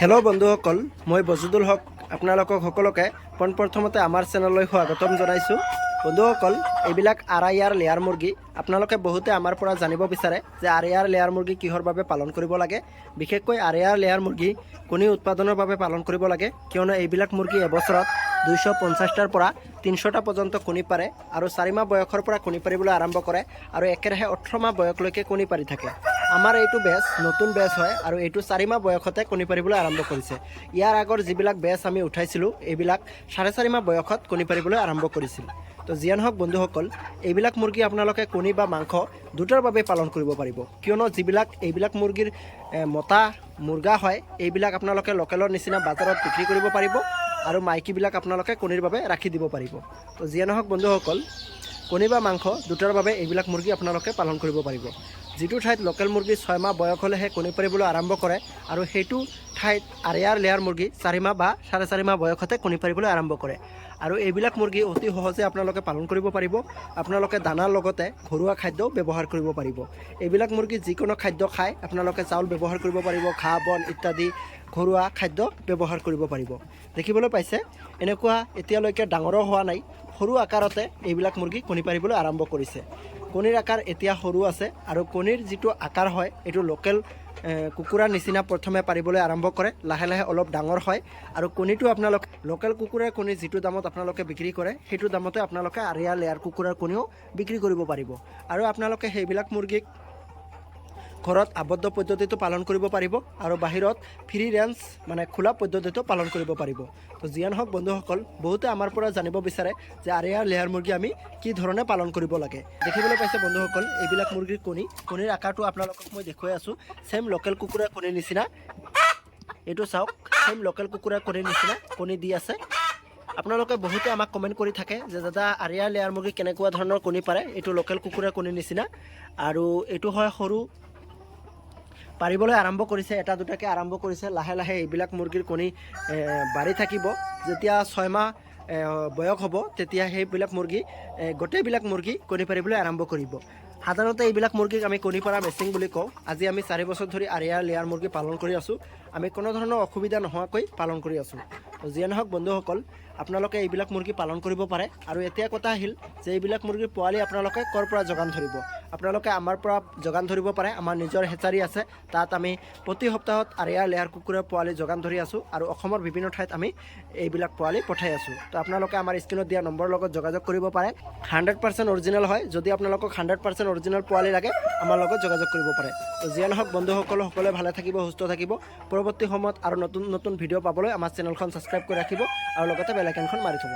Hello' বন্ধুসকল, মই বজুদুল হক আপোনালোকক সকলোকে পোনপ্ৰথমতে আমাৰ চেনেললৈ স্বাগতম জনাইছোঁ। বন্ধুসকল, এইবিলাক আৰায়াৰ লেয়াৰ মুৰ্গী। আপোনালোকে বহুতে আমাৰ পৰা জানিব বিচাৰে যে আৰায়াৰ লেয়াৰ মুৰ্গী কিহৰ বাবে পালন কৰিব লাগে। বিশেষকৈ আৰায়াৰ লেয়াৰ মুৰ্গী কণী উৎপাদনৰ বাবে পালন কৰিব লাগে, কিয়নো এইবিলাক মুৰ্গী এবছৰত 250টাৰ পৰা 300টা পৰ্যন্ত কণী পাৰে আৰু 4 মাহ বয়সৰ পৰা কণী পাৰিবলৈ আৰম্ভ কৰে আৰু একেৰাহে 18 মাহ বয়সলৈকে কণী পাৰি থাকে। আমাৰ এইটো বেচ নতুন বেচ হয় আৰু এইটো 4 মাহ বয়সতে কণী পাৰিবলৈ আৰম্ভ কৰিছে। ইয়াৰ আগৰ যিবিলাক বেচ আমি উঠাইছিলোঁ এইবিলাক 4.5 মাহ বয়সত কণী পাৰিবলৈ আৰম্ভ কৰিছিল। তো যিয়ে নহওক বন্ধুসকল, এইবিলাক মুৰ্গী আপোনালোকে কণী বা মাংস দুটাৰ বাবে পালন কৰিব পাৰিব, কিয়নো এইবিলাক মুৰ্গীৰ মতা মুৰ্গা হয়, এইবিলাক আপোনালোকে লোকেলৰ নিচিনা বজাৰত বিক্ৰী কৰিব পাৰিব আৰু মাইকীবিলাক আপোনালোকে কণীৰ বাবে ৰাখি দিব পাৰিব। তো যিয়ে নহওক বন্ধুসকল, কণী বা মাংস দুটাৰ বাবে এইবিলাক মুৰ্গী আপোনালোকে পালন কৰিব পাৰিব। যিটো ঠাইত লোকেল মুৰ্গী 6 মাহ বয়স হ'লেহে কণী পাৰিবলৈ আৰম্ভ কৰে আৰু সেইটো ঠাইত আৰায়াৰ লেয়াৰ মুৰ্গী 4 মাহ বা 4.5 মাহ বয়সতে কণী পাৰিবলৈ আৰম্ভ কৰে। আৰু এইবিলাক মুৰ্গী অতি সহজে আপোনালোকে পালন কৰিব পাৰিব। আপোনালোকে দানাৰ লগতে ঘৰুৱা খাদ্যও ব্যৱহাৰ কৰিব পাৰিব। এইবিলাক মুৰ্গী যিকোনো খাদ্য খায়, আপোনালোকে চাউল ব্যৱহাৰ কৰিব পাৰিব, ঘাঁহ বন ইত্যাদি ঘৰুৱা খাদ্য ব্যৱহাৰ কৰিব পাৰিব। দেখিবলৈ পাইছে এনেকুৱা এতিয়ালৈকে ডাঙৰো হোৱা নাই, সৰু আকাৰতে এইবিলাক মুৰ্গী কণী পাৰিবলৈ আৰম্ভ কৰিছে। কণীৰ আকাৰ এতিয়া সৰু আছে আৰু কণীৰ যিটো আকাৰ হয় এইটো লোকেল কুকুৰাৰ নিচিনা প্ৰথমে পাৰিবলৈ আৰম্ভ কৰে, লাহে লাহে অলপ ডাঙৰ হয় আৰু কণীটো আপোনালোকে লোকেল কুকুৰাৰ কণী যিটো দামত আপোনালোকে বিক্ৰী কৰে সেইটো দামতে আপোনালোকে আৰায়াৰ লেয়াৰ কুকুৰাৰ কণীও বিক্ৰী কৰিব পাৰিব। আৰু আপোনালোকে সেইবিলাক মুৰ্গীক ঘৰত আবদ্ধ পদ্ধতিটো পালন কৰিব পাৰিব আৰু বাহিৰত ফ্ৰী ৰেঞ্জ মানে খোলা পদ্ধতিটো পালন কৰিব পাৰিব। তো যিয়ে নহওক বন্ধুসকল, বহুতে আমাৰ পৰা জানিব বিচাৰে যে আৰায়াৰ লেয়াৰ মুৰ্গী আমি কি ধৰণে পালন কৰিব লাগে। দেখিবলৈ পাইছে বন্ধুসকল, এইবিলাক মুৰ্গীৰ কণীৰ আকাৰটো আপোনালোকক মই দেখুৱাই আছোঁ। ছেম লোকেল কুকুৰাৰ কণীৰ নিচিনা, এইটো চাওক, ছেম লোকেল কুকুৰাৰ কণীৰ নিচিনা কণী দি আছে। আপোনালোকে বহুতে আমাক কমেণ্ট কৰি থাকে যে দাদা আৰায়াৰ লেয়াৰ মুৰ্গী কেনেকুৱা ধৰণৰ কণী পাৰে, এইটো লোকেল কুকুৰাৰ কণীৰ নিচিনা আৰু এইটো হয় সৰু, পাৰিবলৈ আৰম্ভ কৰিছে, এটা দুটাকৈ আৰম্ভ কৰিছে। লাহে লাহে এইবিলাক মুৰ্গীৰ কণী বাঢ়ি থাকিব। যেতিয়া 6 মাহ বয়স হ'ব তেতিয়া সেইবিলাক মুৰ্গী গোটেইবিলাক মুৰ্গী কণী পাৰিবলৈ আৰম্ভ কৰিব। সাধাৰণতে এইবিলাক মুৰ্গীক আমি কণী পৰা মেচিন বুলি কওঁ। আজি আমি 4 বছৰ ধৰি আৰায়াৰ লেয়াৰ মুৰ্গী পালন কৰি আছোঁ। আমি কোনো ধৰণৰ অসুবিধা নোহোৱাকৈ পালন কৰি আছোঁ। যিয়ে নহওক বন্ধুসকল, আপোনালোকে এইবিলাক মুৰ্গী পালন কৰিব পাৰে। আৰু এতিয়া কথা আহিল যে এইবিলাক মুৰ্গীৰ পোৱালি আপোনালোকে ক'ৰ পৰা যোগান ধৰিব। আপোনালোকে আমাৰ পৰা যোগান ধৰিব পাৰে। আমাৰ নিজৰ হেচাৰী আছে, তাত আমি প্ৰতি সপ্তাহত আৰায়াৰ লেয়াৰ কুকুৰাৰ পোৱালি যোগান ধৰি আছোঁ আৰু অসমৰ বিভিন্ন ঠাইত আমি এইবিলাক পোৱালি পঠাই আছোঁ। তো আপোনালোকে আমাৰ স্ক্ৰীণত দিয়া নম্বৰৰ লগত যোগাযোগ কৰিব পাৰে। 100% অৰিজিনেল হয়। যদি আপোনালোকক 100% অৰিজিনেল পোৱালি লাগে আমাৰ লগত যোগাযোগ কৰিব পাৰে। তো যিয়ে নহওক বন্ধুসকল, সকলোৱে ভালে থাকিব, সুস্থ থাকিব। পৰৱৰ্তী সময়ত আৰু নতুন নতুন ভিডিঅ' পাবলৈ আমাৰ চেনেলখন ছাবস্ক্ৰাইব কৰি ৰাখিব আৰু লগতে বেল আইকনখন মাৰি থ'ব।